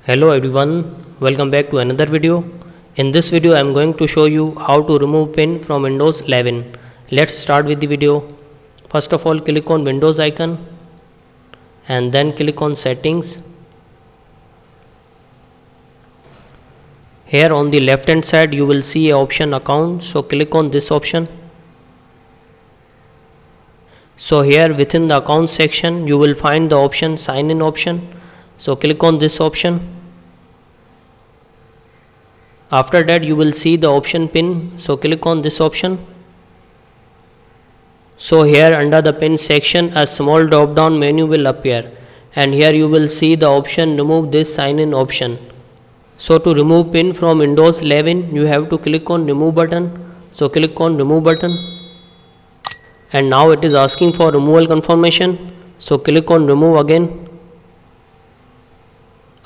Hello everyone, welcome back to another video. In this video I am going to show you how to remove pin from Windows 11. Let's start with the video. First of all, click on Windows icon and then click on settings. Here on the left hand side you will see a option account, so click on this option. So here within the account section you will find the option sign in option. So click on this option. After that you will see the option pin, so click on this option. So here under the pin section a small drop down menu will appear and here you will see the option remove this sign in option. So to remove pin from Windows 11 you have to click on remove button. So click on remove button and now it is asking for removal confirmation. So click on remove again.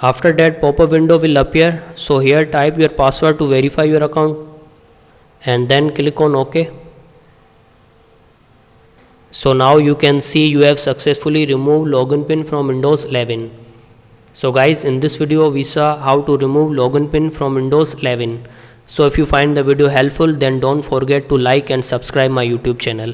After that pop-up window will appear, so here type your password to verify your account and then click on OK. So now you can see you have successfully removed login pin from Windows 11. So guys, in this video we saw how to remove login pin from Windows 11. So if you find the video helpful, then don't forget to like and subscribe my YouTube channel.